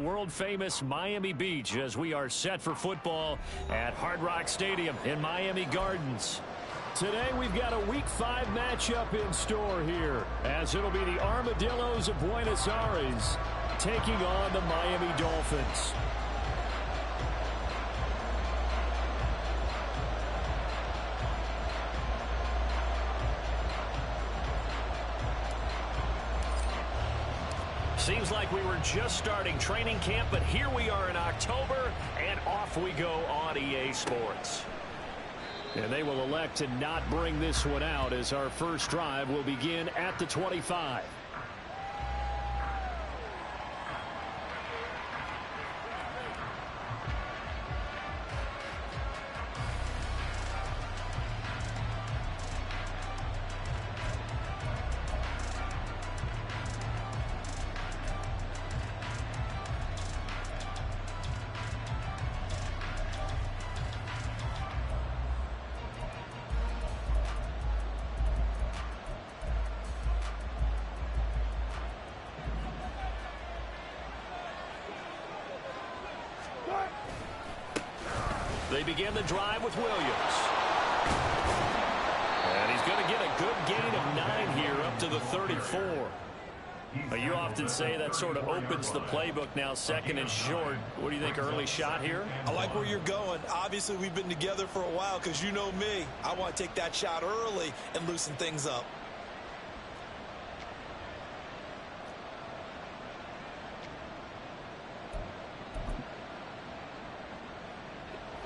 world-famous Miami Beach as we are set for football at Hard Rock Stadium in Miami Gardens. Today we've got a Week 5 matchup in store here, as it'll be the Armadillos of Buenos Aires taking on the Miami Dolphins. Seems like we were just starting training camp, but here we are in October, and off we go on EA Sports. And they will elect to not bring this one out as our first drive will begin at the 25. They begin the drive with Williams. And he's going to get a good gain of 9 here up to the 34. You often say that sort of opens the playbook now, second and short. What do you think, early shot here? I like where you're going. Obviously, we've been together for a while because you know me. I want to take that shot early and loosen things up.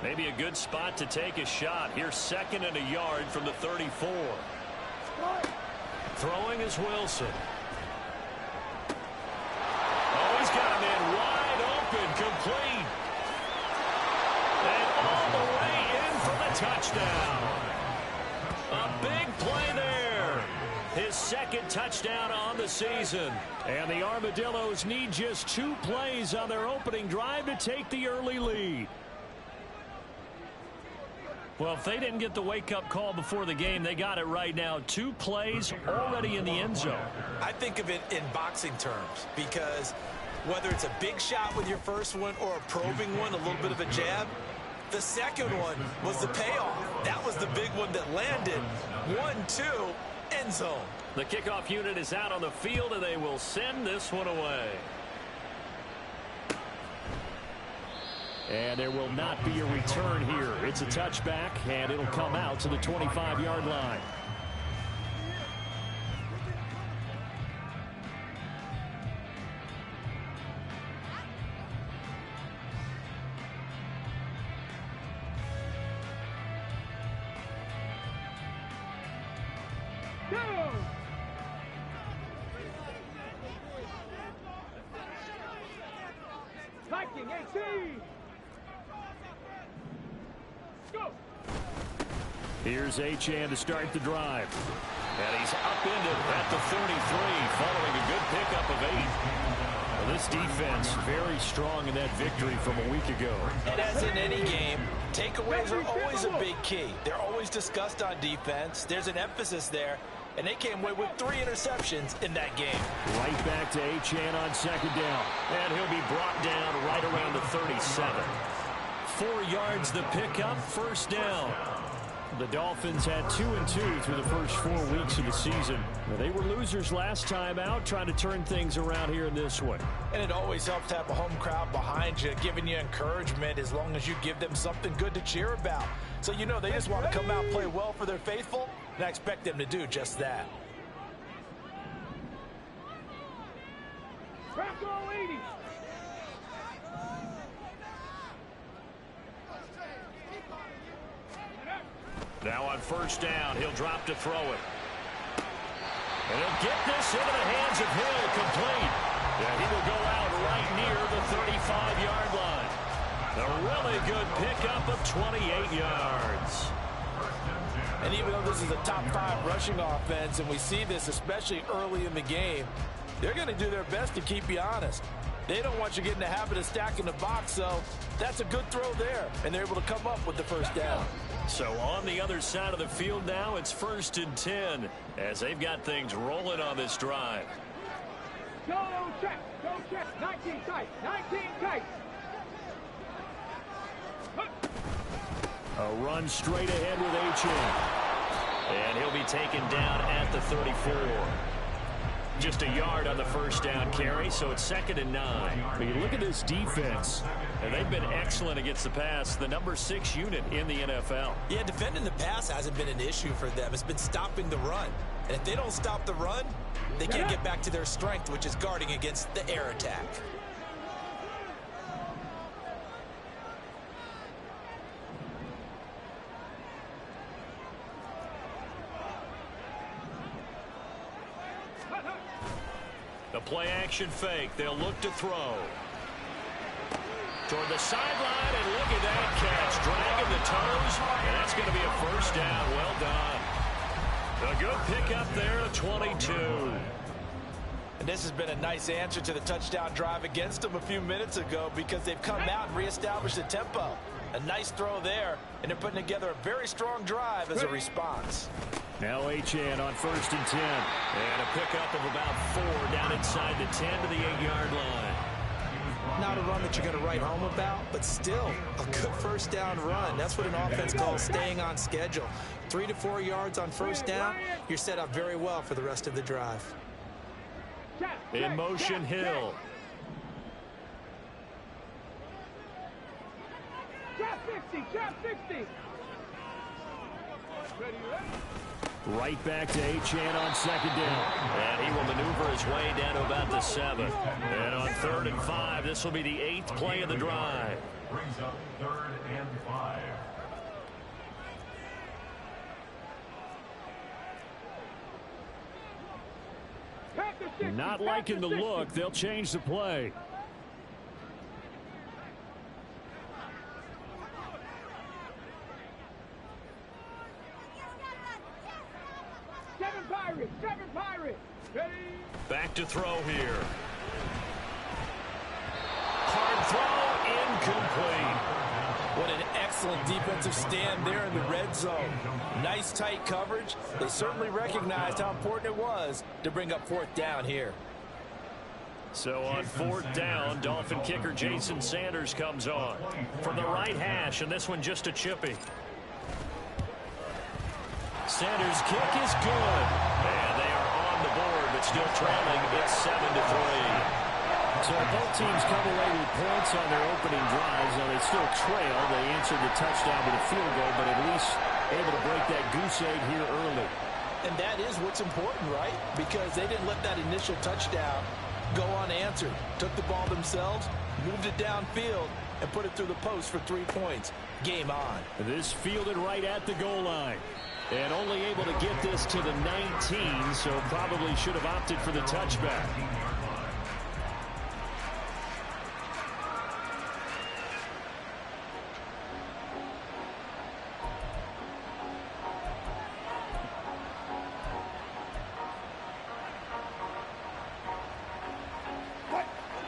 Maybe a good spot to take a shot. Here's 2nd and a yard from the 34. Throwing is Wilson. Oh, he's got him in wide open, complete. And all the way in for the touchdown. A big play there. His 2nd touchdown on the season. And the Armadillos need just 2 plays on their opening drive to take the early lead. Well, if they didn't get the wake-up call before the game, they got it right now. 2 plays already in the end zone. I think of it in boxing terms because whether it's a big shot with your first one or a probing one, a little bit of a jab, the second one was the payoff. That was the big one that landed. 1-2, end zone. The kickoff unit is out on the field, and they will send this one away. And there will not be a return here. It's a touchback, and it'll come out to the 25-yard line. Go! Viking 18! Here's Achane to start the drive. And he's upended at the 33 following a good pickup of 8. Well, this defense very strong in that victory from a week ago. And as in any game, takeaways are always a big key. They're always discussed on defense. There's an emphasis there. And they came away with 3 interceptions in that game. Right back to Achane on 2nd down. And he'll be brought down right around the 37. 4 yards the pickup, 1st down. The Dolphins had 2-2 through the first 4 weeks of the season. They were losers last time out, trying to turn things around here in this one. And it always helps to have a home crowd behind you, giving you encouragement as long as you give them something good to cheer about. So you know they just want to come out and play well for their faithful, and I expect them to do just that. Crackle 80! Now on 1st down, he'll drop to throw it. And he'll get this into the hands of Hill, complete. And he will go out right near the 35-yard line. A really good pickup of 28 yards. And even though this is a top 5 rushing offense, and we see this especially early in the game, they're going to do their best to keep you honest. They don't want you getting the habit of stacking the box, so that's a good throw there, and they're able to come up with the 1st down. So on the other side of the field now, it's 1st and 10 as they've got things rolling on this drive. Go check. Go check. 19 tight. 19 tight. A run straight ahead with H.M. And he'll be taken down at the 34. Just a yard on the first down carry, so it's 2nd and 9. But you look at this defense, and they've been excellent against the pass, the number 6 unit in the NFL. Yeah, defending the pass hasn't been an issue for them. It's been stopping the run. And if they don't stop the run, they can't get back to their strength, which is guarding against the air attack. The play action fake. They'll look to throw. Toward the sideline, and look at that catch. Dragging the toes. And that's going to be a first down. Well done. A good pickup there at 22. And this has been a nice answer to the touchdown drive against them a few minutes ago because they've come out and reestablished the tempo. A nice throw there, and they're putting together a very strong drive as a response. Now H.N. on 1st and 10. And a pickup of about 4 down inside the 10 to the 8-yard line. Not a run that you're going to write home about, but still a good first down run. That's what an offense calls staying on schedule. 3 to 4 yards on first down, you're set up very well for the rest of the drive. In motion, Hill. Trap 60. Trap 60. Right back to H.N. on 2nd down. And he will maneuver his way down to about the 7th. And on 3rd and 5, this will be the 8th play of the drive. Brings up 3rd and 5. Not liking the look. They'll change the play. Seven Pirates. Ready? Back to throw here. Hard throw, incomplete. What an excellent defensive stand there in the red zone. Nice tight coverage. They certainly recognized how important it was to bring up 4th down here. So on 4th down, Dolphin kicker Jason Sanders comes on from the right hash, and this one just a chippy. Sanders' kick is good. And they are on the board, but still trailing. It's 7-3. So both teams come away with points on their opening drives. Now they still trail. They answered the touchdown with a field goal, but at least able to break that goose egg here early. And that is what's important, right? Because they didn't let that initial touchdown go unanswered. Took the ball themselves, moved it downfield, and put it through the post for 3 points. Game on. This fielded right at the goal line. And only able to get this to the 19, so probably should have opted for the touchback.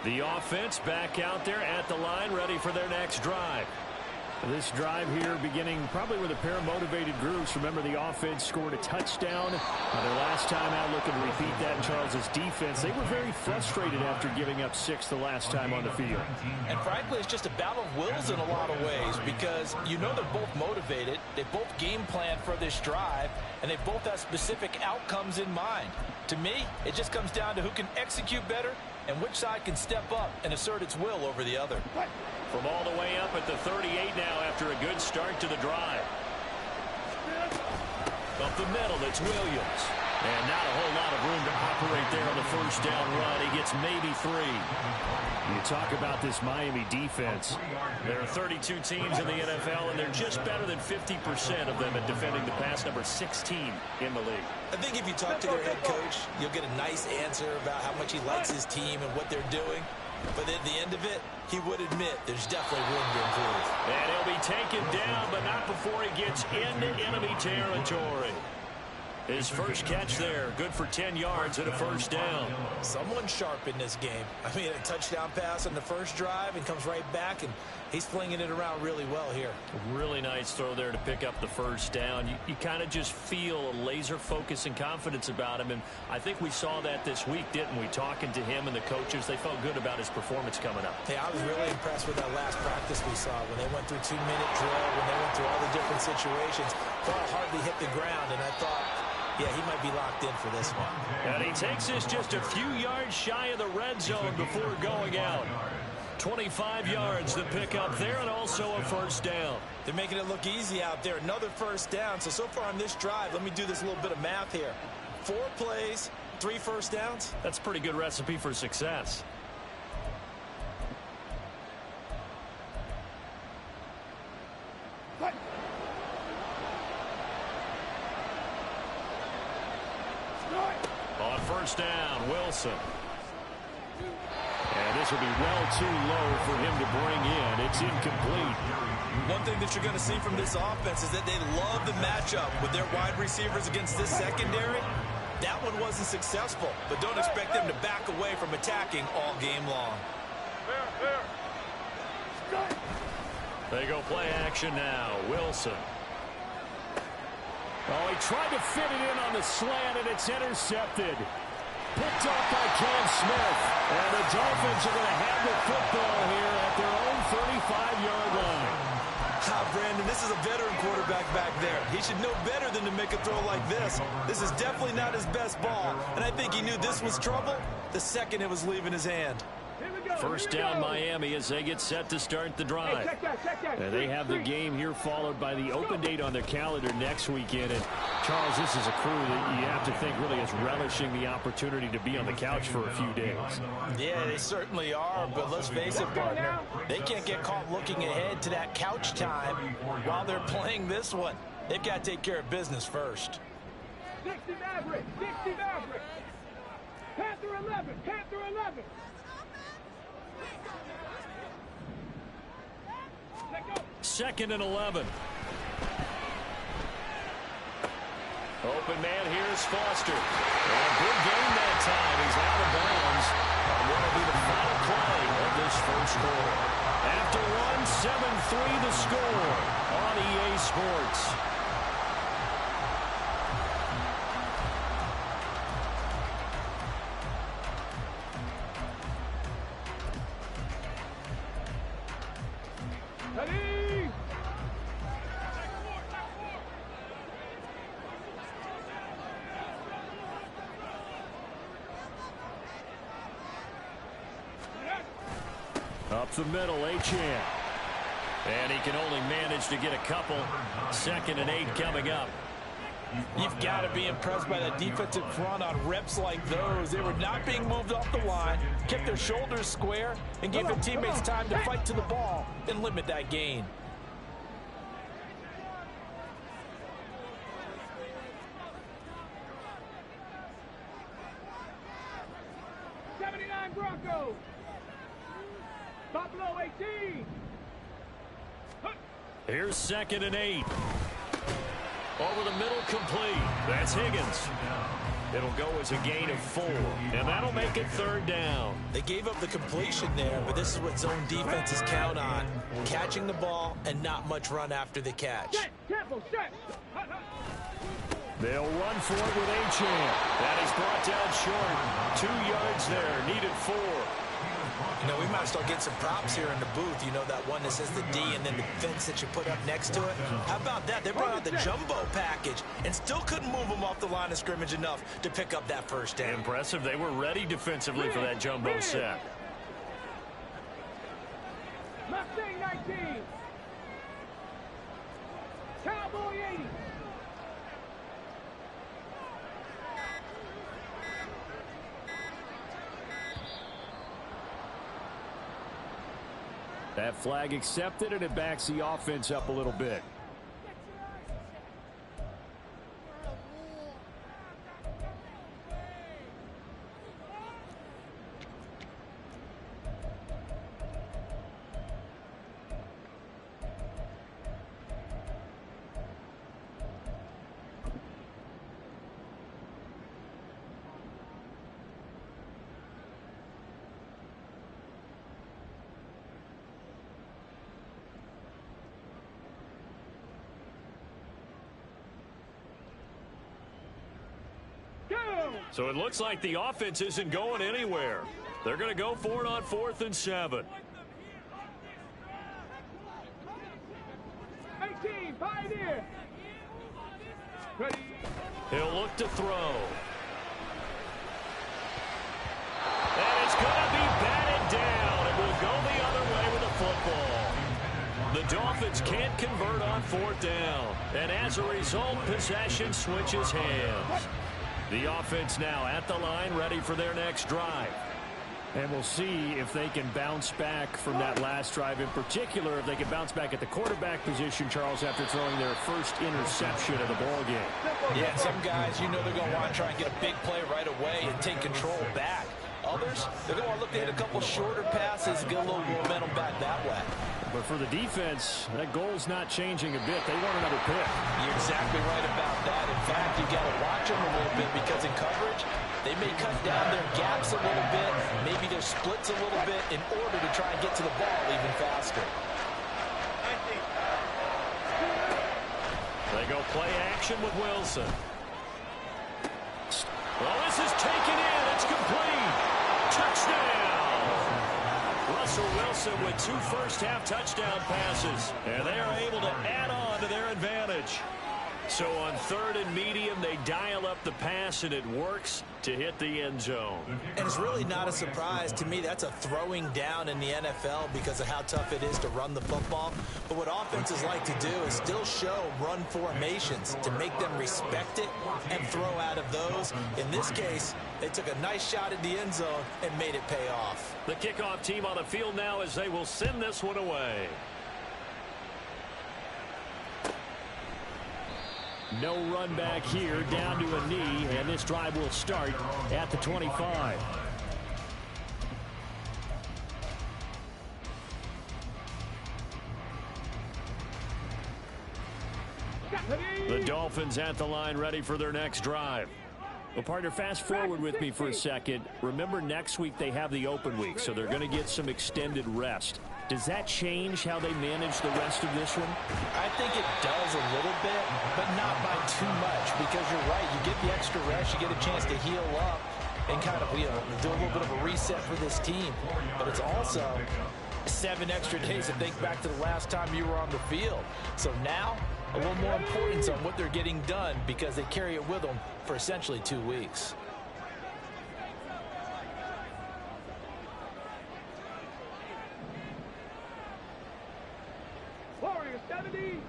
The offense back out there at the line, ready for their next drive. This drive here beginning probably with a pair of motivated groups. Remember, the offense scored a touchdown. Their last time out, looking to repeat that in Charles's defense. They were very frustrated after giving up 6 the last time on the field. And frankly, it's just a battle of wills in a lot of ways because you know they're both motivated. They both game plan for this drive, and they both have specific outcomes in mind. To me, it just comes down to who can execute better and which side can step up and assert its will over the other. From all the way up at the 38 now after a good start to the drive. Up the middle, it's Williams. And not a whole lot of room to operate there on the first down run. He gets maybe 3. You talk about this Miami defense. There are 32 teams in the NFL, and they're just better than 50% of them at defending the pass, number 16 in the league. I think if you talk to their head coach, you'll get a nice answer about how much he likes his team and what they're doing. But at the end of it, he would admit there's definitely room to improve. And he'll be taken down, but not before he gets into enemy territory. His first catch there, good for 10 yards and a first down. Someone sharp in this game. I mean, a touchdown pass on the first drive and comes right back, and he's flinging it around really well here. Really nice throw there to pick up the first down. You kind of just feel a laser focus and confidence about him, and I think we saw that this week, didn't we? Talking to him and the coaches, they felt good about his performance coming up. Hey, I was really impressed with that last practice we saw when they went through 2-minute drill, when they went through all the different situations. Ball hardly hit the ground, and I thought, yeah, he might be locked in for this one. And he takes this just a few yards shy of the red zone before going out. 25 yards to pick up there, and also a first down. They're making it look easy out there. Another first down. So far on this drive, let me do this little bit of math here. 4 plays, 3 first downs. That's a pretty good recipe for success. On first down, Wilson. And this will be well too low for him to bring in. It's incomplete. One thing that you're going to see from this offense is that they love the matchup with their wide receivers against this secondary. That one wasn't successful, but don't expect them to back away from attacking all game long. They go play action now. Wilson. Oh, he tried to fit it in on the slant, and it's intercepted. Picked up by John Smith. And the Dolphins are going to have the football here at their own 35-yard line. Brandon, this is a veteran quarterback back there. He should know better than to make a throw like this. This is definitely not his best ball, and I think he knew this was trouble the second it was leaving his hand. First down Miami as they get set to start the drive. And they have the game here followed by the open date on their calendar next weekend. And Charles, this is a crew that you have to think really is relishing the opportunity to be on the couch for a few days. Yeah, they certainly are, but let's face it, partner. They can't get caught looking ahead to that couch time while they're playing this one. They've got to take care of business first. 60 Maverick, 60 Maverick. Panther 11, Panther 11. Second and 11. Open man, here's Foster. And good game that time. He's out of bounds. And what will be the final play of this first quarter. After one, 7-3 the score on EA Sports. Up the middle, Achane. And he can only manage to get a couple. 2nd and 8 coming up. You've got to be impressed by that defensive front on reps like those. They were not being moved off the line, kept their shoulders square, and gave their teammates time to fight to the ball and limit that gain. Broncos. Buffalo 18. Here's 2nd and 8. Over the middle, complete. That's Higgins. It'll go as a gain of 4, and that'll make it 3rd down. They gave up the completion there, but this is what zone defenses count on. Catching the ball and not much run after the catch. They'll run for it with Achane. That is brought down short. 2 yards there, needed 4. You know, we might start getting some props here in the booth. You know, that one that says the D and then the fence that you put up next to it. How about that? They brought out the jumbo package and still couldn't move them off the line of scrimmage enough to pick up that first down. Impressive. They were ready defensively for that jumbo set. Mustang 19. Cowboy 80. That flag accepted, and it backs the offense up a little bit. So it looks like the offense isn't going anywhere. They're going to go for it on 4th and 7. 18, Pioneer. Ready. He'll look to throw. And it's going to be batted down. It will go the other way with the football. The Dolphins can't convert on 4th down. And as a result, possession switches hands. The offense now at the line, ready for their next drive. And we'll see if they can bounce back from that last drive. In particular, if they can bounce back at the quarterback position, Charles, after throwing their first interception of the ball game. Yeah, some guys, you know they're going to want to try and get a big play right away and take control back. Others, they're going to want to look to hit a couple shorter passes, get a little momentum back that way. But for the defense, that goal's not changing a bit. They want another pick. You're exactly right about that. In fact, you got to watch them a little bit because in coverage, they may cut down their gaps a little bit, maybe their splits a little bit in order to try and get to the ball even faster. They go play action with Wilson. Well, this is taken in. It's complete. Touchdown. Russell Wilson with 2 first-half touchdown passes. And they are able to add on to their advantage. So on 3rd and medium, they dial up the pass, and it works to hit the end zone. And it's really not a surprise. To me, that's a throwing down in the NFL because of how tough it is to run the football. But what offenses like to do is still show run formations to make them respect it and throw out of those. In this case, they took a nice shot at the end zone and made it pay off. The kickoff team on the field now as they will send this one away. No run back here, down to a knee, and this drive will start at the 25. The Dolphins at the line, ready for their next drive. Well, partner, fast forward with me for a second. Remember, next week they have the open week, so they're going to get some extended rest. Does that change how they manage the rest of this one? I think it does a little bit, but not by too much, because you're right. You get the extra rest, you get a chance to heal up and kind of, do a little bit of a reset for this team. But it's also 7 extra days to think back to the last time you were on the field. So now, a little more importance on what they're getting done because they carry it with them for essentially 2 weeks. Warrior 70.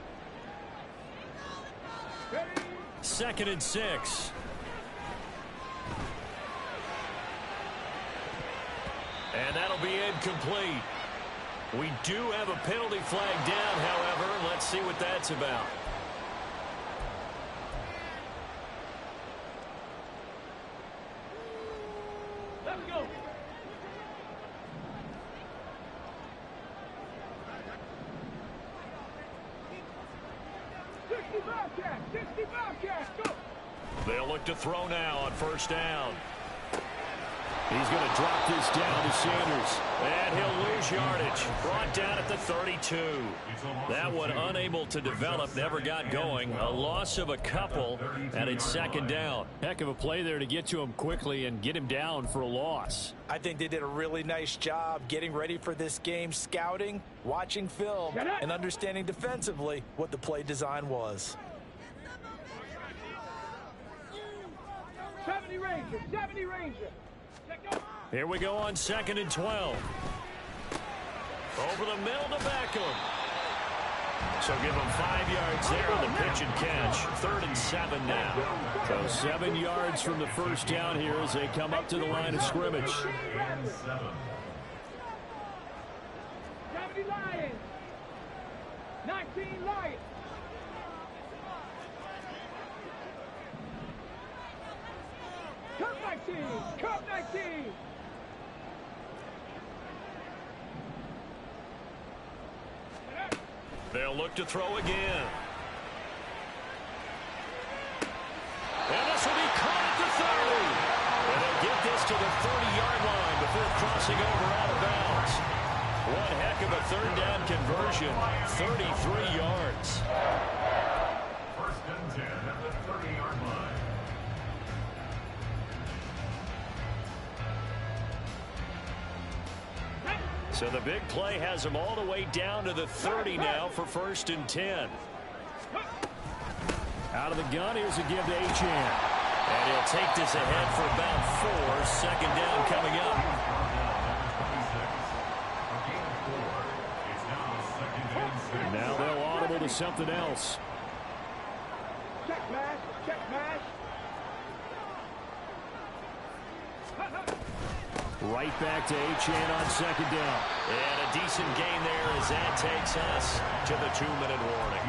Ready. 2nd and 6. And that'll be incomplete. We do have a penalty flag down, however. Let's see what that's about. Let's go. Go. They'll look to throw now on 1st down. He's going to drop this down to Sanders. And he'll lose yardage. Brought down at the 32. That one unable to develop, never got going. A loss of a couple, and it's 2nd down. Heck of a play there to get to him quickly and get him down for a loss. I think they did a really nice job getting ready for this game, scouting, watching film, and understanding defensively what the play design was. 70 Ranger, 70 Ranger. Here we go on 2nd and 12. Over the middle to Beckham. So give him 5 yards there on the pitch and catch. 3rd and 7 now. So 7 yards from the first down here as they come up to the line of scrimmage. 70 Lions. 19 Lions. Cup 19. Cup 19. They'll look to throw again. And this will be caught at the 30. And they'll get this to the 30-yard line before crossing over out of bounds. One heck of a 3rd down conversion. 33 yards. 1st and 10 at the 30-yard line. So the big play has them all the way down to the 30 now for 1st and 10. Out of the gun, here's a give to Achane. And he'll take this ahead for about 4. Second down coming up. Now they'll audible to something else. Check mash, check mash. Right back to Achane on 2nd down. And a decent gain there as that takes us to the 2-minute warning.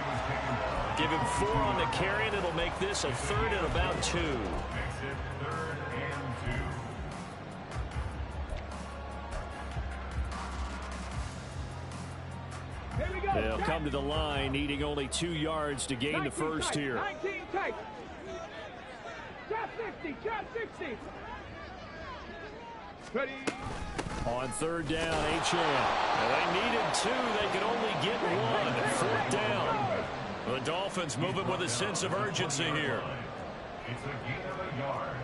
Give him 4 on the carry, and it'll make this a 3rd and about 2. They'll come to the line, needing only 2 yards to gain the first here. 19 tight. Drop 60, drop 60. Ready. On 3rd down, Achane. They needed 2. They could only get 1. 4th down. The Dolphins moving with a sense of urgency here. It's a gain of a yard.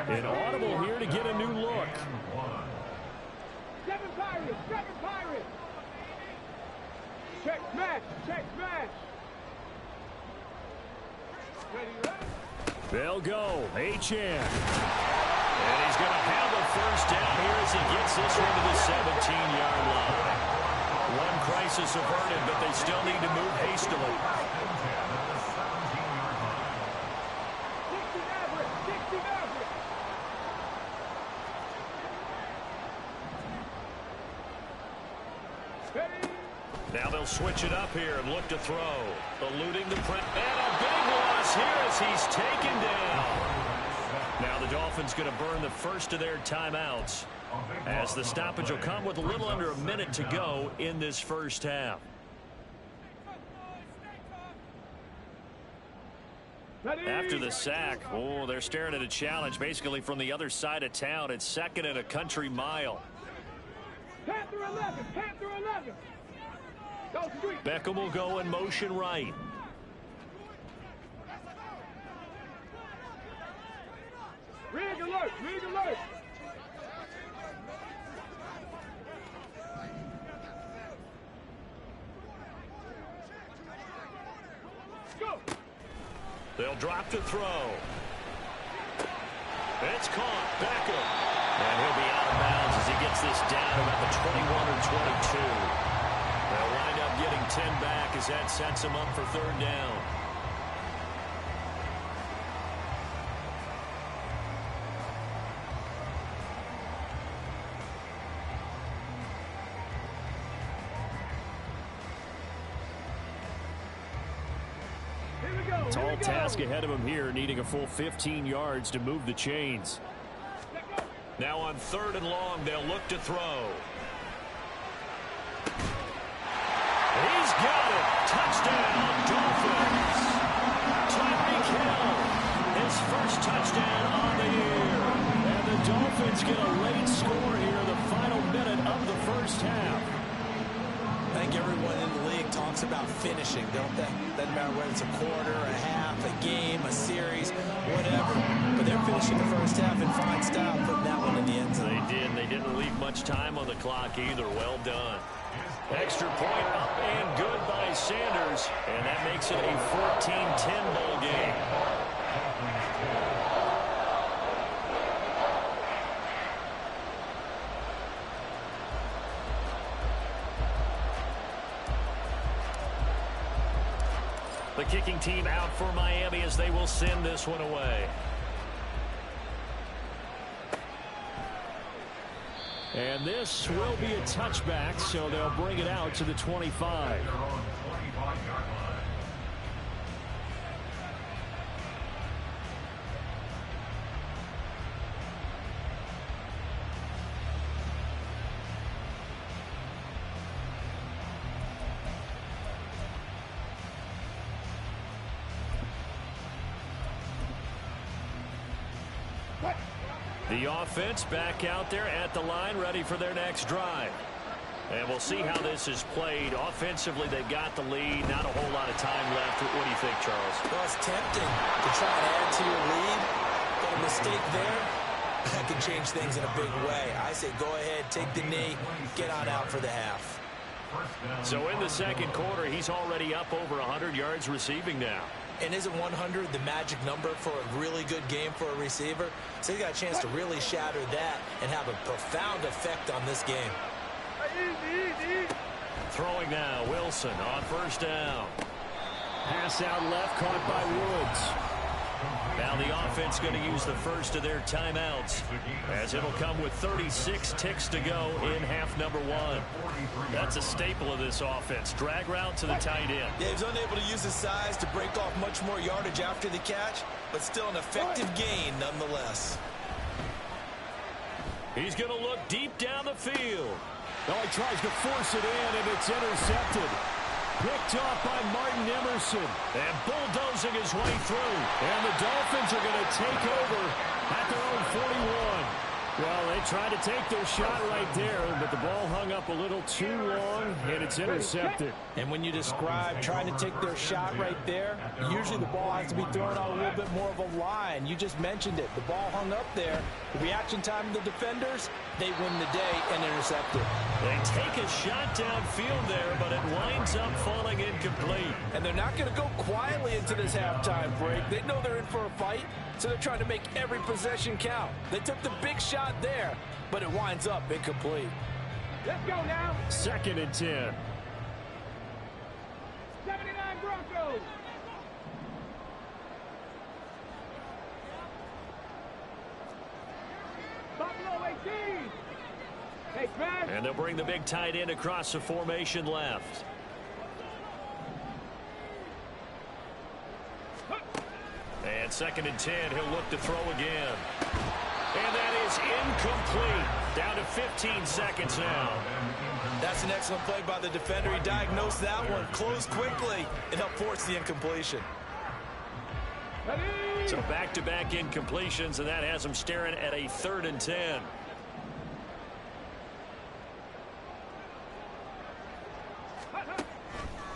An audible here to get a new look. 7 Pirates, 7 Pirates. Check smash, check smash. Ready. They'll go. Achane. And he's going to have a first down here as he gets this one to the 17-yard line. One crisis averted, but they still need to move hastily. 60 Maverick, 60 Maverick. Ready. Now they'll switch it up here and look to throw. Eluding the press. And a big loss here as he's taken down. Now the Dolphins going to burn the first of their timeouts, as the stoppage will come with a little under a minute to go in this first half. After the sack, they're staring at a challenge basically from the other side of town. It's 2nd and a country mile. Panther 11, Panther 11. Go street. Beckham will go in motion right. Rig alert, rig alert. Go. They'll drop to throw. It's caught. Beckham. And he'll be out of bounds as he gets this down about the 21 or 22. They'll wind up getting 10 back as that sets him up for 3rd down. Tall task ahead of him here, needing a full 15 yards to move the chains. Now on 3rd and long, they'll look to throw. He's got it. Touchdown, Dolphins. Tyreek Hill, his first touchdown on the year. And the Dolphins get a late score here, the final minute of the first half. I think everyone in the league talks about finishing, don't they? Doesn't matter whether it's a quarter, a half, a game, a series, whatever. But they're finishing the first half in fine style, putting that one in the end zone. They did. They didn't leave much time on the clock either. Well done. Extra point up and good by Sanders. And that makes it a 14-10 ball game. The kicking team out for Miami as they will send this one away. And this will be a touchback, so they'll bring it out to the 25. The offense back out there at the line, ready for their next drive. And we'll see how this is played. Offensively, they got the lead. Not a whole lot of time left. What do you think, Charles? Well, it's tempting to try and add to your lead. Got a mistake there. that can change things in a big way. I say go ahead, take the knee, get on out for the half. So in the second quarter, he's already up over 100 yards receiving now. And isn't 100 the magic number for a really good game for a receiver? So he got a chance to really shatter that and have a profound effect on this game. Throwing now, Wilson on first down. Pass out left, caught by Woods. Now the offense going to use the first of their timeouts, as it'll come with 36 ticks to go in half number one. That's a staple of this offense. Drag route to the tight end. Yeah, he was unable to use his size to break off much more yardage after the catch, but still an effective gain nonetheless. He's going to look deep down the field. Oh, he tries to force it in, and it's intercepted. Picked off by Martin Emerson. And bulldozing his way through. And the Dolphins are going to take over at their own 41. Well, they tried to take their shot right there, but the ball hung up a little too long, and it's intercepted. And when you describe trying to take their shot right there, usually the ball has to be thrown on a little bit more of a line. You just mentioned it. The ball hung up there. The reaction time of the defenders, they win the day and intercept it. They take a shot downfield there, but it winds up falling incomplete. And they're not going to go quietly into this halftime break. They know they're in for a fight, so they're trying to make every possession count. They took the big shot there, but it winds up incomplete. Let's go now. 2nd and 10. 79 Broncos. Buffalo 18. Hey, Smash. And they'll bring the big tight end across the formation left. And 2nd and 10, he'll look to throw again. And that is incomplete. Down to 15 seconds now. That's an excellent play by the defender. He diagnosed that one, closed quickly, and helped force the incompletion. So back-to-back incompletions, and that has him staring at a 3rd and 10.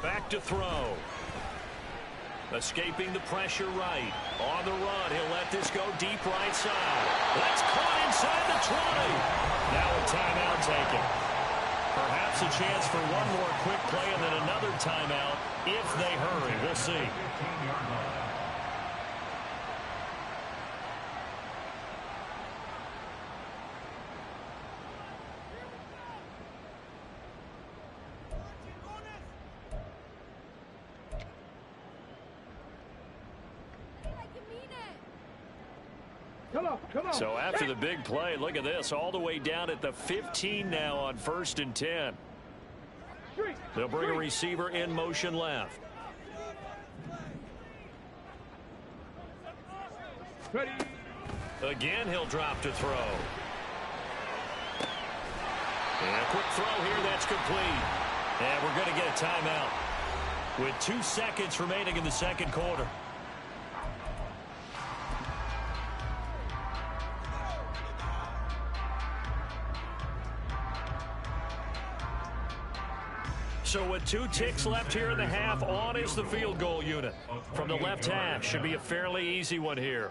Back to throw. Escaping the pressure right. On the run, he'll let this go deep right side. That's caught inside the 20. Now a timeout taken. Perhaps a chance for one more quick play and then another timeout if they hurry. We'll see. Come on. So after the big play, look at this, all the way down at the 15 now on 1st and 10. They'll bring a receiver in motion left. Ready. Again, he'll drop to throw. And a quick throw here, that's complete. And we're going to get a timeout with 2 seconds remaining in the second quarter. So with 2 ticks left here in the half, on is the field goal unit. From the left half, should be a fairly easy one here.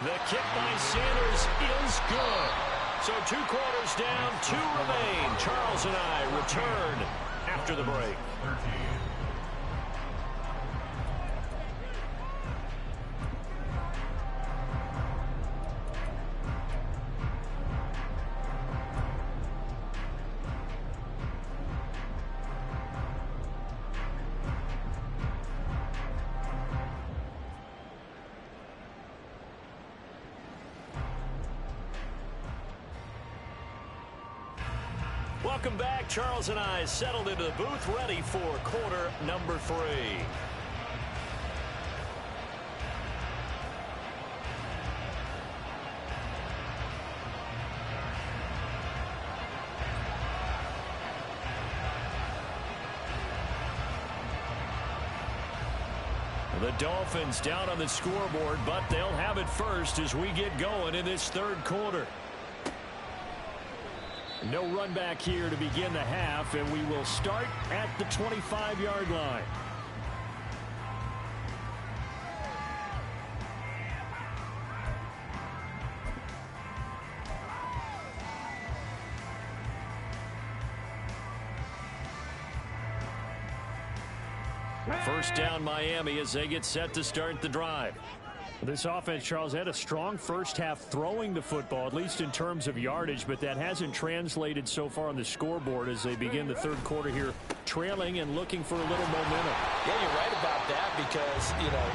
The kick by Sanders is good. So 2 quarters down, 2 remain. Charles and I return after the break. Welcome back. Charles and I settled into the booth, ready for quarter number 3. The Dolphins down on the scoreboard, but they'll have it first as we get going in this third quarter. No run back here to begin the half, and we will start at the 25-yard line. First down Miami as they get set to start the drive. This offense, Charles, had a strong first half throwing the football, at least in terms of yardage, but that hasn't translated so far on the scoreboard as they begin the third quarter here, trailing and looking for a little momentum. Yeah, you're right about that because,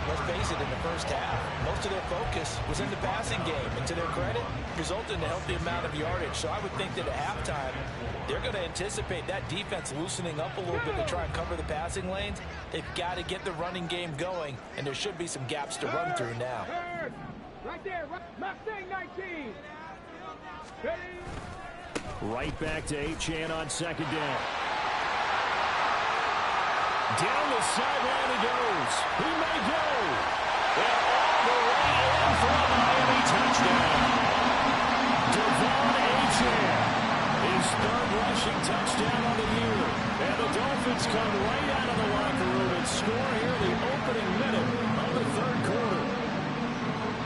let's face it, in the first half, most of their focus was in the passing game. And to their credit, resulted in a healthy amount of yardage. So I would think that at halftime, they're going to anticipate that defense loosening up a little bit to try and cover the passing lanes. They've got to get the running game going, and there should be some gaps to run through now. Right there, Mustang 19. Right back to Achane on second down. Down the sideline he goes. He may go. And all the way in for a Miami touchdown. Devon Achane, his third rushing touchdown on the year. And the Dolphins come right out of the locker room and score here the opening minute of the third quarter.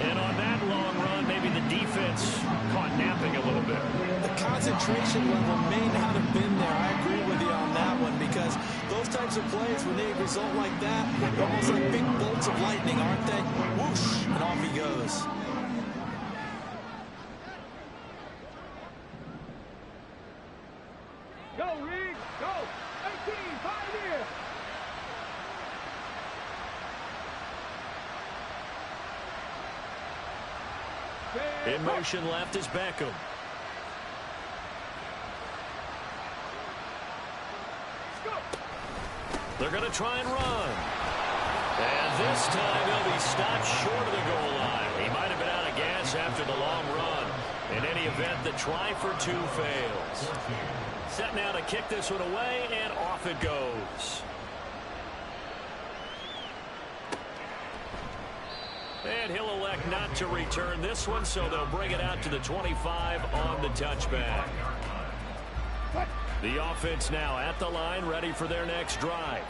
And on that long run, maybe the defense caught napping a little bit. The concentration level may not have been there. I agree with you on that one because those types of plays, when they result like that, they're almost like big bolts of lightning, aren't they? Whoosh, and off he goes. Go, Reed, go. 18, 5 here. In motion left is Beckham. They're going to try and run. And this time he'll be stopped short of the goal line. He might have been out of gas after the long run. In any event, the try for two fails. Set now to kick this one away, and off it goes. And he'll elect not to return this one, so they'll bring it out to the 25 on the touchback. The offense now at the line, ready for their next drive.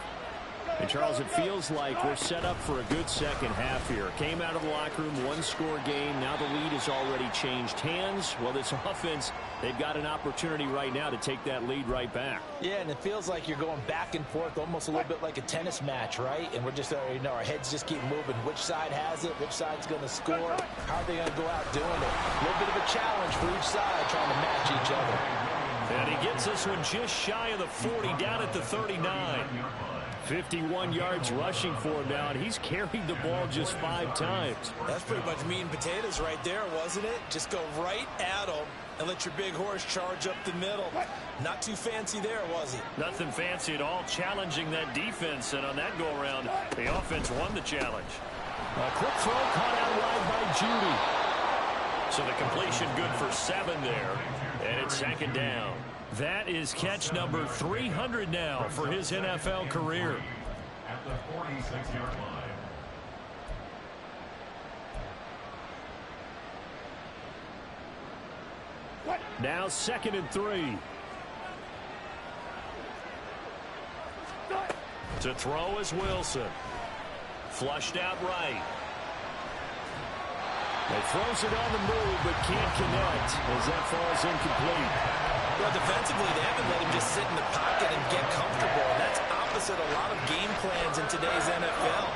And, Charles, it feels like we're set up for a good second half here. Came out of the locker room, one-score game. Now the lead has already changed hands. Well, this offense, they've got an opportunity right now to take that lead right back. Yeah, and it feels like you're going back and forth almost a little bit like a tennis match, right? And we're just, our heads just keep moving. Which side has it? Which side's going to score? How are they going to go out doing it? A little bit of a challenge for each side trying to match each other. And he gets this one just shy of the 40, down at the 39. 51 yards rushing for him now, and he's carried the ball just 5 times. That's pretty much meat and potatoes right there, wasn't it? Just go right at him and let your big horse charge up the middle. Not too fancy there, was he? Nothing fancy at all, challenging that defense, and on that go-around, the offense won the challenge. A quick throw caught out wide by Judy. So the completion good for 7 there, and it's second down. That is catch number 300 now for his NFL career. At the 46-yard line. Now 2nd and 3. To throw is Wilson. Flushed out right. He throws it on the move but can't connect as that falls incomplete. Well, defensively, they haven't let him just sit in the pocket and get comfortable. And that's opposite a lot of game plans in today's NFL.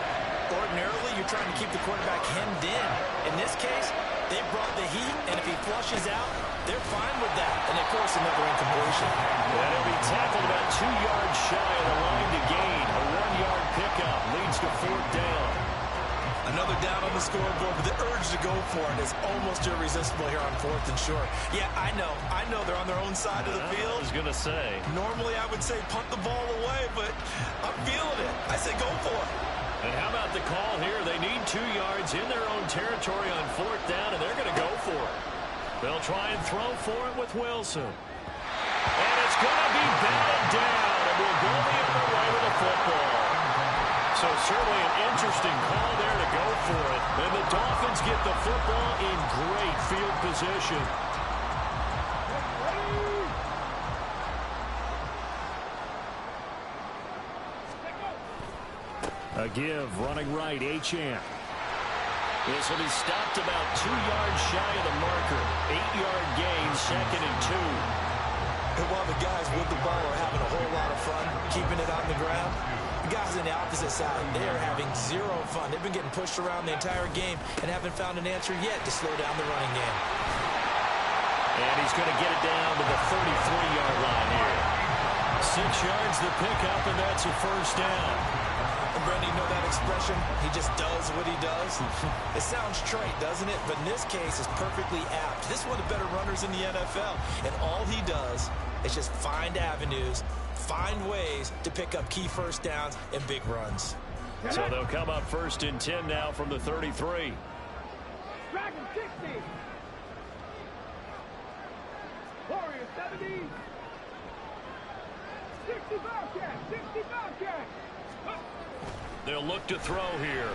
Ordinarily, you're trying to keep the quarterback hemmed in. In this case, they brought the heat, and if he flushes out, they're fine with that. And they force another incompletion. And he'll be tackled about 2 yards shy of the line to gain. A 1-yard pickup leads to 4th down. Another down on the scoreboard, but the urge to go for it is almost irresistible here on 4th and short. Yeah, I know they're on their own side of the field. I was going to say. Normally I would say punt the ball away, but I'm feeling it. I say go for it. And how about the call here? They need 2 yards in their own territory on 4th down, and they're going to go for it. They'll try and throw for it with Wilson. And it's going to be batted down, and we'll go the other way with the football. So certainly an interesting call there to go for it. And the Dolphins get the football in great field position. A give, running right, Achane. This will be stopped about 2 yards shy of the marker. 8-yard gain, 2nd and 2. And while the guys with the ball are having a whole lot of fun keeping it on the ground, the guys on the opposite side, they are having zero fun. They've been getting pushed around the entire game and haven't found an answer yet to slow down the running game. And he's going to get it down to the 33-yard line here. 6 yards the pickup, and that's a first down. And Brendan, you know that expression? He just does what he does. It sounds trite, doesn't it? But in this case, it's perfectly apt. This is one of the better runners in the NFL. And all he does is just find avenues, find ways to pick up key first downs and big runs. So they'll come up 1st and 10 now from the 33. Dragon 60. Warrior 70. 60 Bobcat. 60 Bobcat. They'll look to throw here.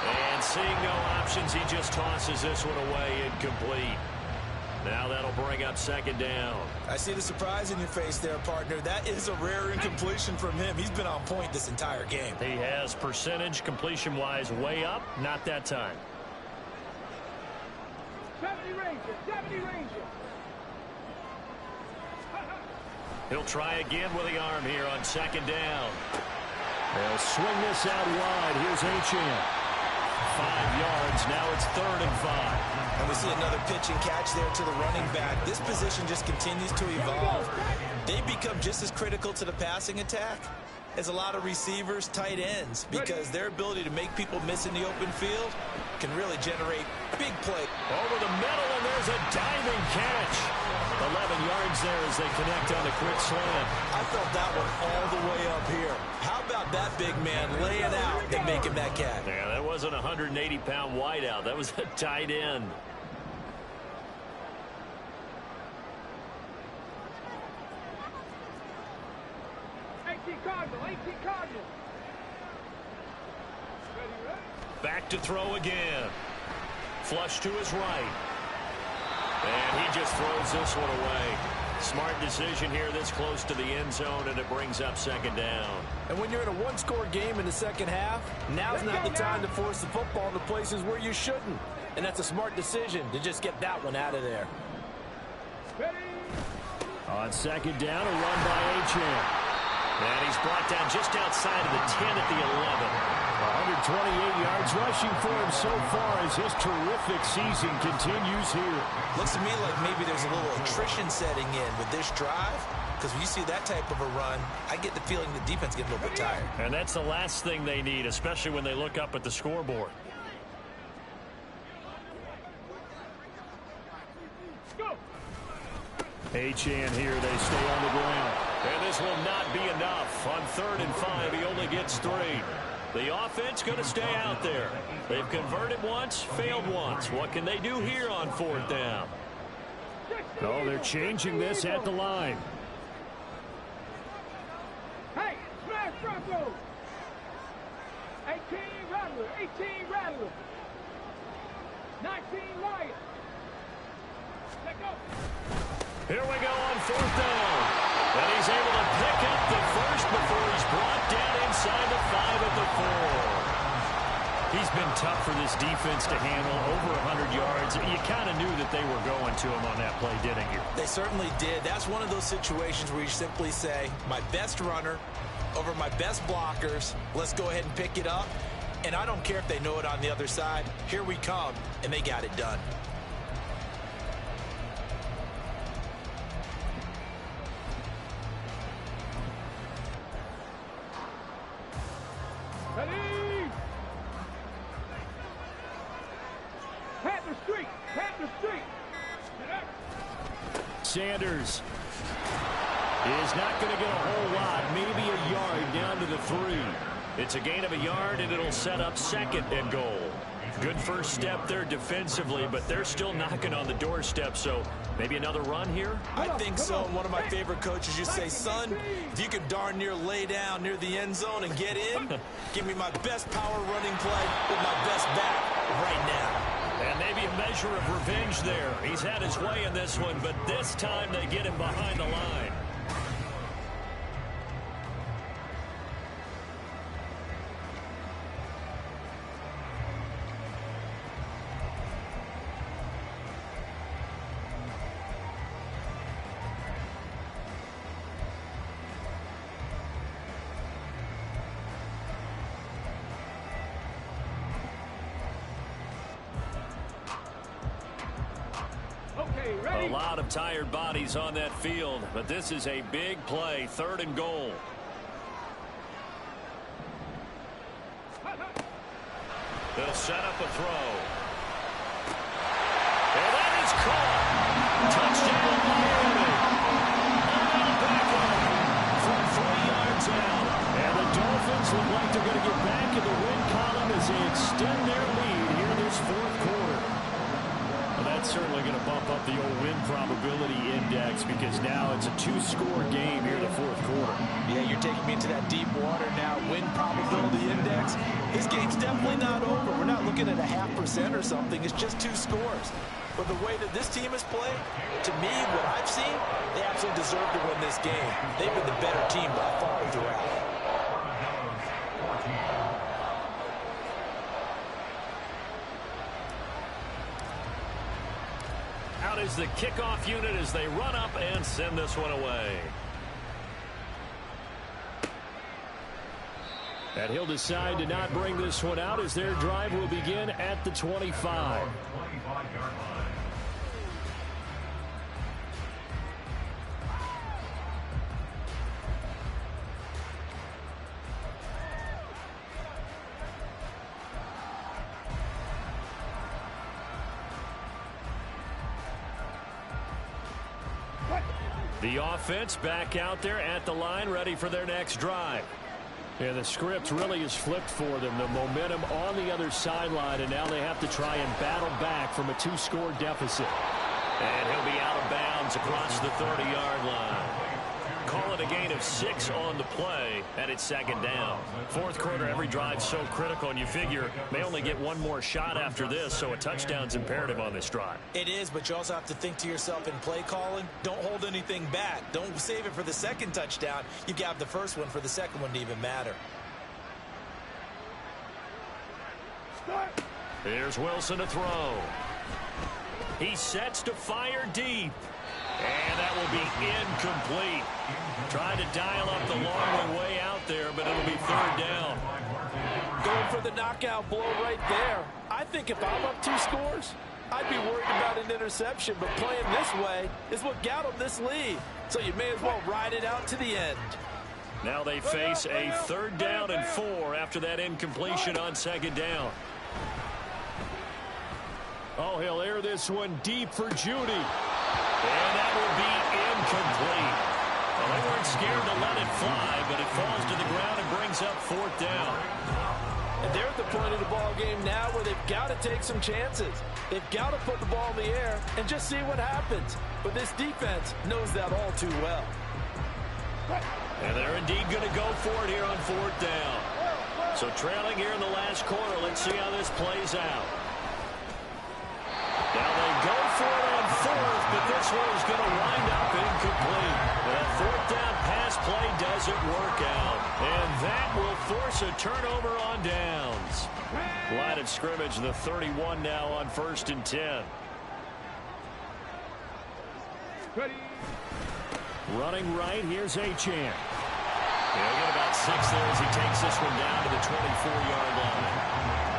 And seeing no options, he just tosses this one away, incomplete. Now that'll bring up 2nd down. I see the surprise in your face there, partner. That is a rare incompletion from him. He's been on point this entire game. He has percentage completion-wise way up, not that time. 70 Ranger. 70 Ranger. He'll try again with the arm here on 2nd down. They'll swing this out wide. Here's Achane. 5 yards. Now it's 3rd and 5. And we see another pitch and catch there to the running back. This position just continues to evolve. They become just as critical to the passing attack as a lot of receivers, tight ends, because their ability to make people miss in the open field can really generate big play. Over the middle, and there's a diving catch. 11 yards there as they connect on the quick slant. I felt that one all the way up here. How about that big man laying out and making that catch? Yeah, that wasn't a 180-pound wideout. That was a tight end. Back to throw again. Flush to his right. And he just throws this one away. Smart decision here this close to the end zone, and it brings up 2nd down. And when you're in a one-score game in the second half, now's not the time to force the football to places where you shouldn't. And that's a smart decision to just get that one out of there. On 2nd down, a run by Achane. And he's brought down just outside of the 10 at the 11. 128 yards rushing for him so far as his terrific season continues here. Looks to me like maybe there's a little attrition setting in with this drive, because when you see that type of a run, I get the feeling the defense gets a little bit tired. And that's the last thing they need, especially when they look up at the scoreboard. Achane here, they stay on the ground. And this will not be enough. On 3rd and 5, he only gets 3. The offense going to stay out there. They've converted once, failed once. What can they do here on 4th down? Oh, they're changing this at the line. Hey, smash Bronco. 18 Rattler. 18 Rattler. 19 Lion. Let go. Here we go on 4th down. And he's able to pick up the first before he's brought down inside the 5 at the 4. He's been tough for this defense to handle, over 100 yards. You kind of knew that they were going to him on that play, didn't you? They certainly did. That's one of those situations where you simply say, my best runner over my best blockers, let's go ahead and pick it up. And I don't care if they know it on the other side. Here we come, and they got it done. Ready? Panther Street. Panther Street. Sanders is not going to get a whole lot, maybe a yard down to the 3. It's a gain of a yard, and it'll set up 2nd and goal. Good first step there defensively, but they're still knocking on the doorstep, so maybe another run here? I think so. And one of my favorite coaches used to say, son, if you can darn near lay down near the end zone and get in, give me my best power running play with my best back right now. And maybe a measure of revenge there. He's had his way in this one, but this time they get him behind the line. A lot of tired bodies on that field, but this is a big play, 3rd and goal. They'll set up a throw. And that is caught. Touchdown, Miami. Back from 3 yards out. And the Dolphins look like they're going to get back in the win column as they extend their lead here in this 4th quarter. Well, that's certainly going to bump up the old win probability index because now it's a 2-score game here in the 4th quarter. Yeah, you're taking me into that deep water now. Win probability index. This game's definitely not over. We're not looking at a 0.5% or something. It's just 2 scores. But the way that this team has played, to me, what I've seen, they absolutely deserve to win this game. They've been the better team by far throughout. Out is the kickoff unit as they run up and send this one away. And he'll decide to not bring this one out as their drive will begin at the 25. The offense back out there at the line, ready for their next drive. And the script really is flipped for them. The momentum on the other sideline, and now they have to try and battle back from a 2-score deficit. And he'll be out of bounds across the 30-yard line. Call it a gain of 6 on the play, and it's 2nd down. 4th quarter, every drive so critical, and you figure they only get one more shot after this, so a touchdown's imperative on this drive. It is, but you also have to think to yourself in play calling, don't hold anything back. Don't save it for the 2nd touchdown. You've got the first one for the 2nd one to even matter. Here's Wilson to throw. He sets to fire deep. And that will be incomplete. Trying to dial up the long way out there, but it'll be 3rd down. Going for the knockout blow right there. I think if I'm up 2 scores, I'd be worried about an interception, but playing this way is what got them this lead. So you may as well ride it out to the end. Now they face a 3rd down and 4 after that incompletion on 2nd down. Oh, he'll air this one deep for Judy. And that will be incomplete. Well, they weren't scared to let it fly, but it falls to the ground and brings up 4th down. And they're at the point of the ball game now where they've got to take some chances. They've got to put the ball in the air and just see what happens. But this defense knows that all too well. And they're indeed going to go for it here on 4th down. So trailing here in the last quarter, let's see how this plays out. Now they go for it on 4th, but this one is going to wind up incomplete. That 4th down pass play doesn't work out. And that will force a turnover on downs. Line of scrimmage, the 31 now on 1st and 10. Running right, here's Achane. He'll get about 6 there as he takes this one down to the 24-yard line.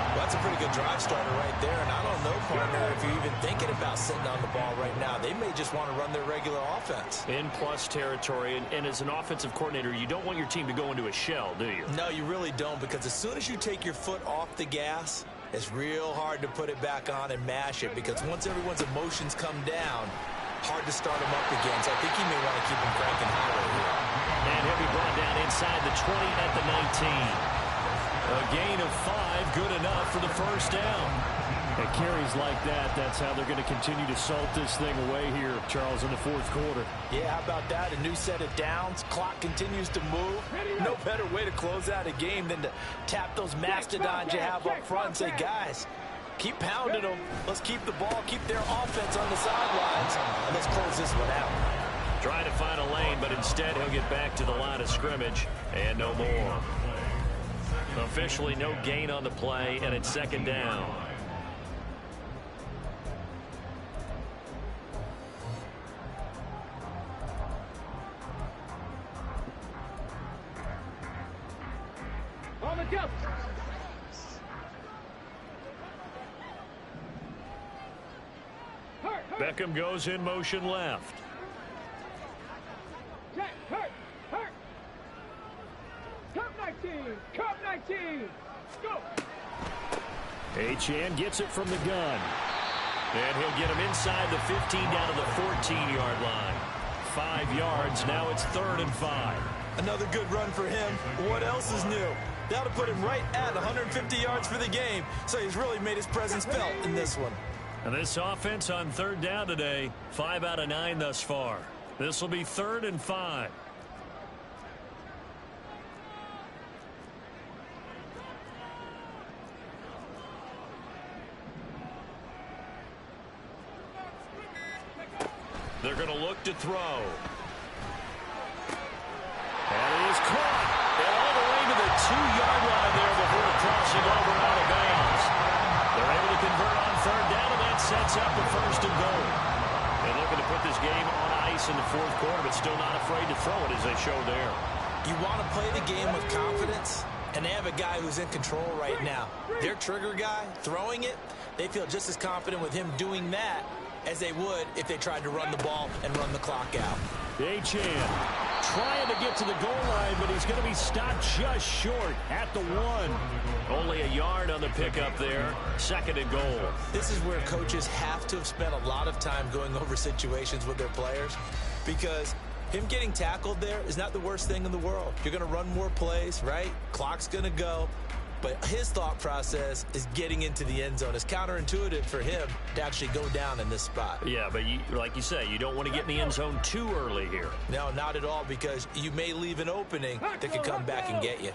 Well, that's a pretty good drive starter right there, and I don't know, partner, if you're even thinking about sitting on the ball right now. They may just want to run their regular offense. In plus territory, and as an offensive coordinator, you don't want your team to go into a shell, do you? No, you really don't, because as soon as you take your foot off the gas, it's real hard to put it back on and mash it, because once everyone's emotions come down, hard to start them up again. So I think you may want to keep them cranking high right here. And he'll be brought down inside the 20 at the 19. A gain of 5, good enough for the 1st down. And carries like that, that's how they're going to continue to salt this thing away here, Charles, in the 4th quarter. Yeah, how about that? A new set of downs. Clock continues to move. No better way to close out a game than to tap those mastodons you have up front and say, guys, keep pounding them. Let's keep the ball, keep their offense on the sidelines, and let's close this one out. Trying to find a lane, but instead he'll get back to the line of scrimmage and no more. Officially no gain on the play, and it's 2nd down. On the jump. Hurt. Beckham goes in motion left. Check, hurt, hurt. Cup 19, Cup 19. Go. Achane gets it from the gun. And he'll get him inside the 15 down to the 14-yard line. 5 yards. Now it's 3rd and 5. Another good run for him. What else is new? That'll put him right at 150 yards for the game. So he's really made his presence felt in this one. And this offense on 3rd down today, 5 out of 9 thus far. This will be 3rd and 5. They're going to look to throw. And he is caught. And all the way to the 2-yard line there before crossing over out of bounds. They're able to convert on 3rd down, and that sets up the 1st and goal. They're looking to put this game on ice in the 4th quarter, but still not afraid to throw it as they show there. You want to play the game with confidence, and they have a guy who's in control right now. Their trigger guy, throwing it, they feel just as confident with him doing that as they would if they tried to run the ball and run the clock out. Achane trying to get to the goal line, but he's going to be stopped just short at the 1. Only a yard on the pickup there. 2nd and goal. This is where coaches have to have spent a lot of time going over situations with their players, because him getting tackled there is not the worst thing in the world. You're going to run more plays, right? Clock's going to go. But his thought process is getting into the end zone. It's counterintuitive for him to actually go down in this spot. Yeah, but like you say, you don't want to get in the end zone too early here. No, not at all, because you may leave an opening that could come back and get you.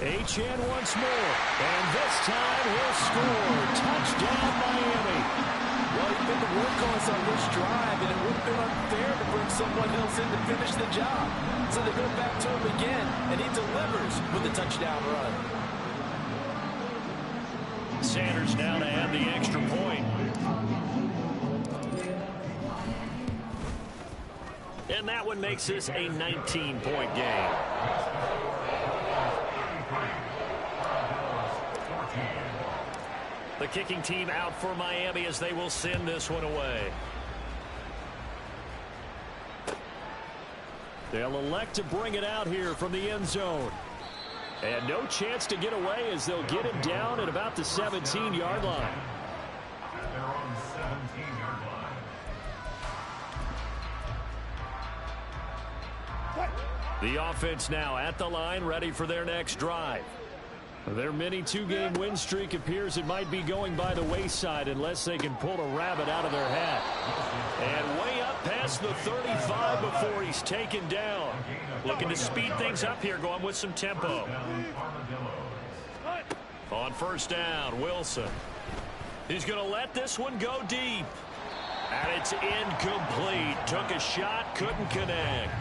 Achane once more, and this time he'll score. Touchdown, Miami. Well, he's been the workhorse on this drive, and it would have been unfair to bring someone else in to finish the job. So they go back to him again, and he delivers with the touchdown run. Sanders now to add the extra point. And that one makes this a 19-point game. The kicking team out for Miami as they will send this one away. They'll elect to bring it out here from the end zone. And no chance to get away as they'll get him down at about the 17-yard line. They're on the 17-yard line. The offense now at the line, ready for their next drive. Their mini 2-game win streak appears it might be going by the wayside unless they can pull a rabbit out of their hat. And way up past the 35 before he's taken down. Looking to speed things up here, going with some tempo. On 1st down, Wilson. He's going to let this one go deep. And it's incomplete. Took a shot, couldn't connect.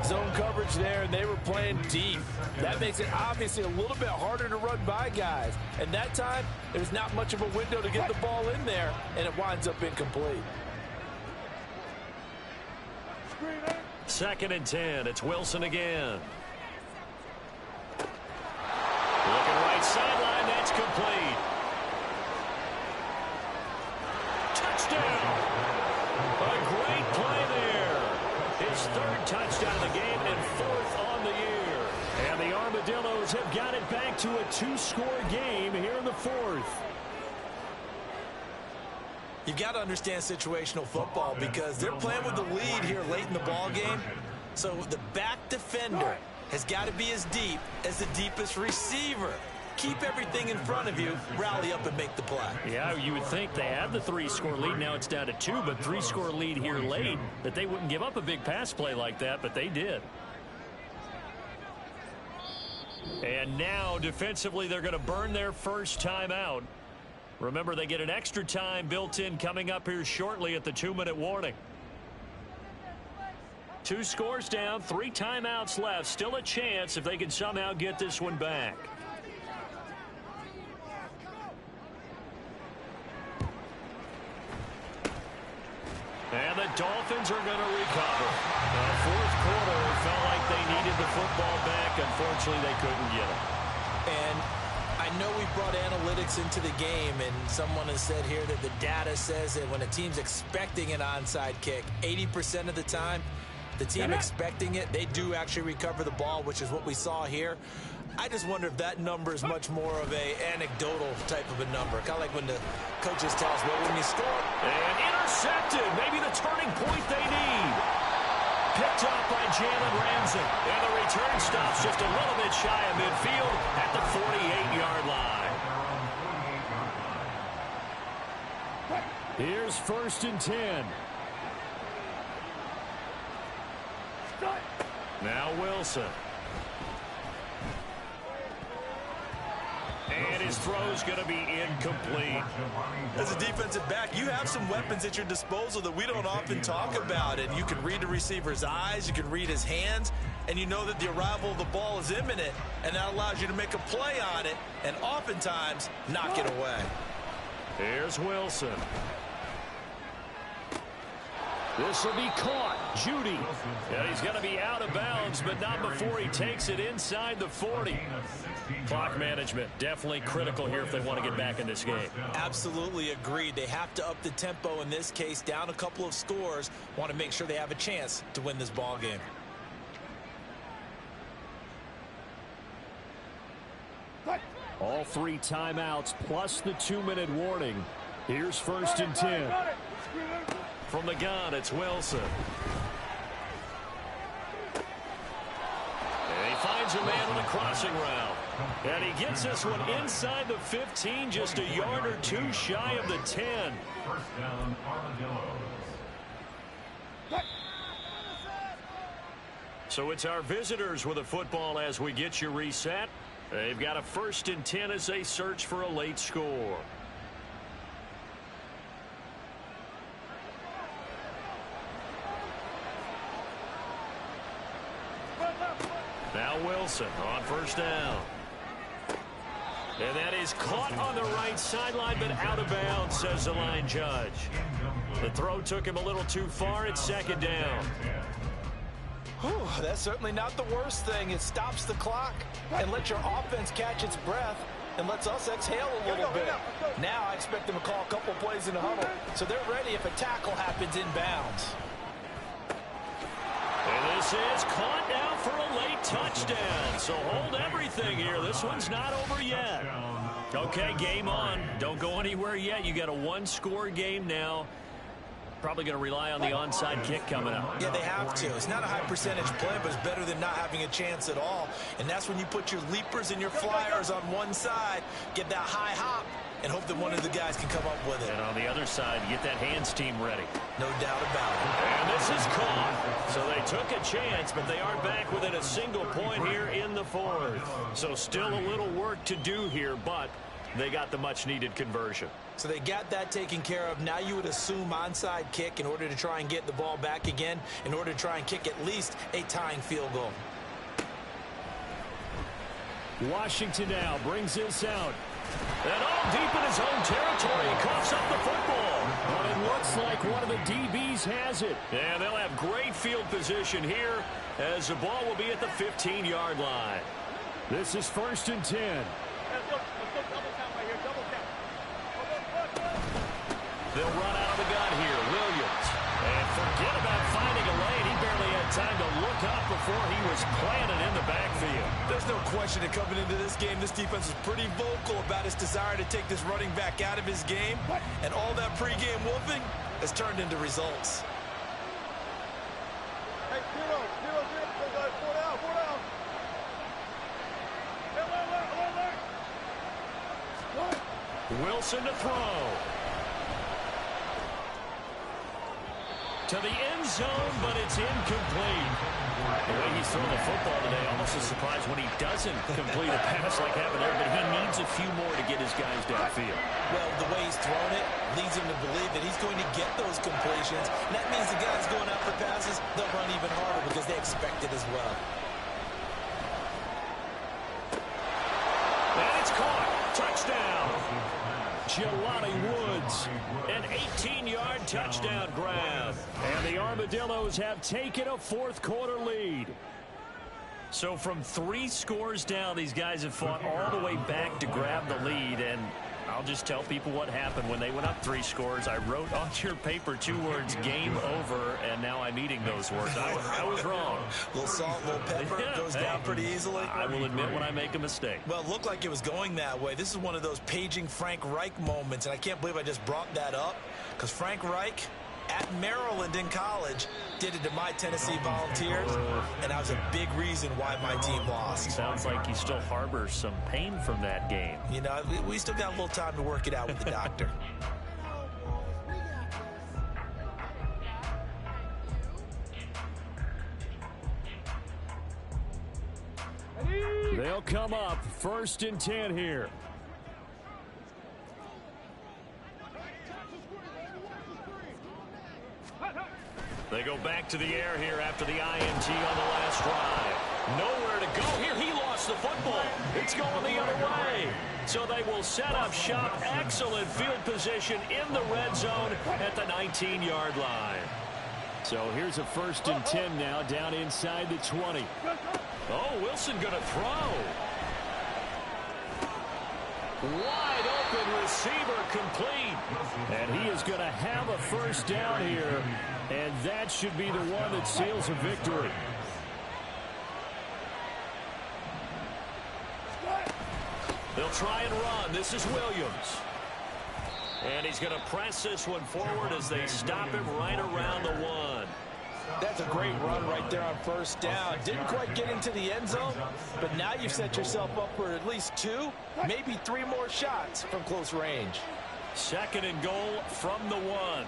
Zone coverage there, and they were playing deep. That makes it obviously a little bit harder to run by guys. And that time, there's not much of a window to get the ball in there, and it winds up incomplete. 2nd and 10. It's Wilson again. Looking right sideline. That's complete. Touchdown. A great play there. His 3rd touchdown of the game and 4th on the year. And the Armadillos have got it back to a 2-score game here in the 4th. You've got to understand situational football because they're playing with the lead here late in the ball game. So the back defender has got to be as deep as the deepest receiver. Keep everything in front of you, rally up and make the play. Yeah, you would think they had the 3-score lead. Now it's down to 2, but 3-score lead here late, that they wouldn't give up a big pass play like that, but they did. And now defensively they're going to burn their first timeout. Remember, they get an extra time built in coming up here shortly at the 2-minute warning. 2 scores down, 3 timeouts left. Still a chance if they can somehow get this one back. And the Dolphins are going to recover. The 4th quarter, it felt like they needed the football back. Unfortunately, they couldn't get it. And I I know we brought analytics into the game, and someone has said here that the data says that when a team's expecting an onside kick, 80% of the time, the team expecting it, they do actually recover the ball, which is what we saw here. I just wonder if that number is much more of a anecdotal type of a number. Kind of like when the coaches tell us, well, when you score. And intercepted. Maybe the turning point they need. Picked up by Jalen Ramsey. And the return stops just a little bit shy of midfield at the 48-yard line. Here's 1st and 10. Now Wilson. And his throw's going to be incomplete. As a defensive back, you have some weapons at your disposal that we don't often talk about. And you can read the receiver's eyes, you can read his hands, and you know that the arrival of the ball is imminent, and that allows you to make a play on it and oftentimes knock it away. Here's Wilson. This will be caught. Judy. And he's going to be out of bounds, but not before he takes it inside the 40. Clock management definitely critical here if they want to get back in this game. Absolutely agreed. They have to up the tempo in this case, down a couple of scores. Want to make sure they have a chance to win this ball game. All 3 timeouts plus the 2-minute warning. Here's 1st and 10. From the gun, it's Wilson. And he finds a man on a crossing route. And he gets this one inside the 15, just a yard or 2 shy of the 10. First down, Armadillos. So it's our visitors with a football as we get you reset. They've got a 1st and 10 as they search for a late score. Now Wilson on 1st down. And that is caught on the right sideline, but out of bounds, says the line judge. The throw took him a little too far. It's 2nd down. Whew, that's certainly not the worst thing. It stops the clock and lets your offense catch its breath and lets us exhale a little bit. Now I expect them to call a couple plays in the huddle, so they're ready if a tackle happens in bounds. And this is caught now for a late touchdown. So hold everything here. This one's not over yet. Okay, game on. Don't go anywhere yet. You got a 1-score game now. Probably going to rely on the onside kick coming up. Yeah, they have to. It's not a high percentage play, but it's better than not having a chance at all. And that's when you put your leapers and your flyers on one side, get that high hop, and hope that one of the guys can come up with it. And on the other side, you get that hands team ready. No doubt about it. And this is caught. So they took a chance, but they are back within a single point here in the 4th. So still a little work to do here, but they got the much-needed conversion. So they got that taken care of. Now you would assume onside kick in order to try and get the ball back again, in order to try and kick at least a tying field goal. Washington now brings this out. And all deep in his own territory, he coughs up the football. But it looks like one of the DBs has it. And they'll have great field position here as the ball will be at the 15-yard line. This is 1st and 10. They'll run out of the gun here. Williams. And forget about finding a lane. He barely had time to look up before he was planted in the backfield. There's no question that coming into this game, this defense is pretty vocal about its desire to take this running back out of his game. And all that pregame wolfing has turned into results. Hey, zero, guys, 4 down, 4 down. Hey, alert. Wilson to throw. To the end zone, but it's incomplete. The way he's throwing the football today, almost a surprise when he doesn't complete a pass like happened there, but he needs a few more to get his guys downfield. Well, the way he's thrown it leads him to believe that he's going to get those completions. And that means the guys going out for passes, they'll run even harder because they expect it as well. And it's caught. Touchdown. Jelani Woods, an 18-yard touchdown grab. And the Armadillos have taken a 4th-quarter lead. So from 3 scores down, these guys have fought all the way back to grab the lead, and I'll just tell people what happened when they went up 3 scores. I wrote on your paper 2 words, game over, and now I'm eating those words. I was wrong. A little salt, a little pepper, goes down pretty easily. I will admit when I make a mistake. Well, it looked like it was going that way. This is one of those paging Frank Reich moments, and I can't believe I just brought that up, because Frank Reich at Maryland in college did it to my Tennessee Volunteers, and that was a big reason why my team lost. Sounds like he still harbors some pain from that game. You know, we still got a little time to work it out with the doctor. They'll come up 1st and 10 here. They go back to the air here after the INT on the last drive. Nowhere to go here. He lost the football. It's going the other way. So they will set up shop. Excellent field position in the red zone at the 19-yard line. So here's a 1st and 10 now, down inside the 20. Oh, Wilson going to throw. Wide open receiver complete. And he is going to have a 1st down here. And that should be the one that seals a victory. They'll try and run. This is Williams. And he's going to press this one forward as they stop him right around the 1. That's a great run right there on 1st down. Didn't quite get into the end zone, but now you've set yourself up for at least 2, maybe 3 more shots from close range. 2nd and goal from the 1.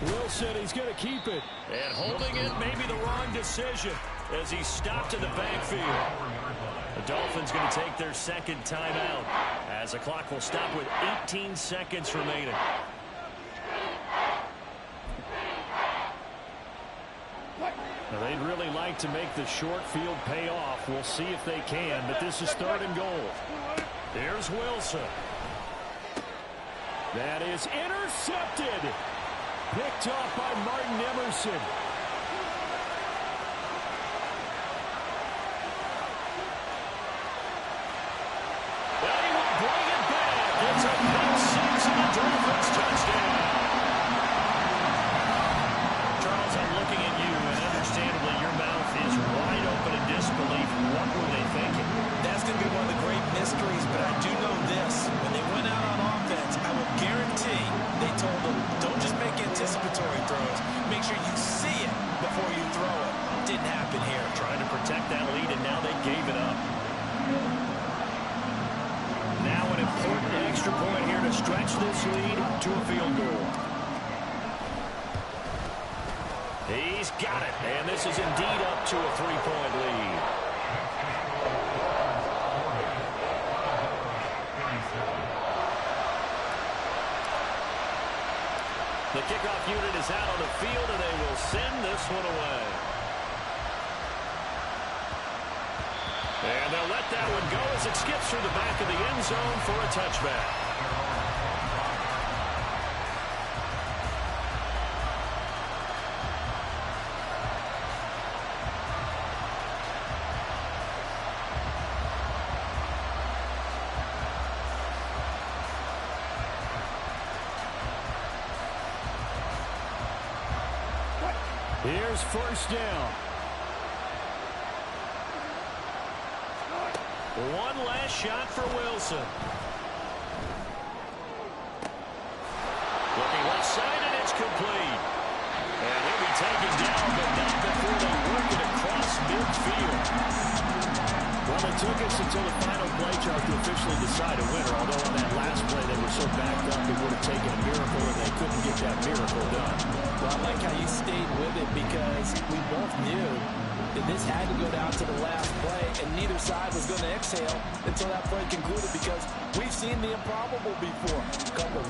Wilson, he's going to keep it. And holding it may be the wrong decision as he stopped in the backfield. The Dolphins going to take their 2nd timeout as the clock will stop with 18 seconds remaining. Now, they'd really like to make the short field pay off. We'll see if they can, but this is 3rd and goal. Here's Wilson. That is intercepted. Picked off by Martin Emerson. And he will bring it back. It's a pick 6 and the Dolphins touchdown. Charles, I'm looking at you, and understandably your mouth is wide open in disbelief. What were they thinking? That's going to be one of the great mysteries, but I do know this. When they went out on offense, I will guarantee they told them, don't just make anticipatory throws. Make sure you see it before you throw it. Didn't happen here. Trying to protect that lead, and now they gave it up. Now an important extra point here to stretch this lead to a field goal. He's got it, and this is indeed up to a 3-point lead. The kickoff unit is out on the field, and they will send this one away. And they'll let that one go as it skips through the back of the end zone for a touchback. Here's 1st down. One last shot for Wilson. Looking left side, and it's complete. And he'll be taken down, but not before they work it across midfield. Well, it took us until the final play chart to officially decide a winner, although on that last play they were so backed up it would have taken a miracle, and they couldn't get that miracle done. Well, I like how you stayed with it, because we both knew that this had to go down to the last play, and neither side was going to exhale until that play concluded, because we've seen the improbable before. A couple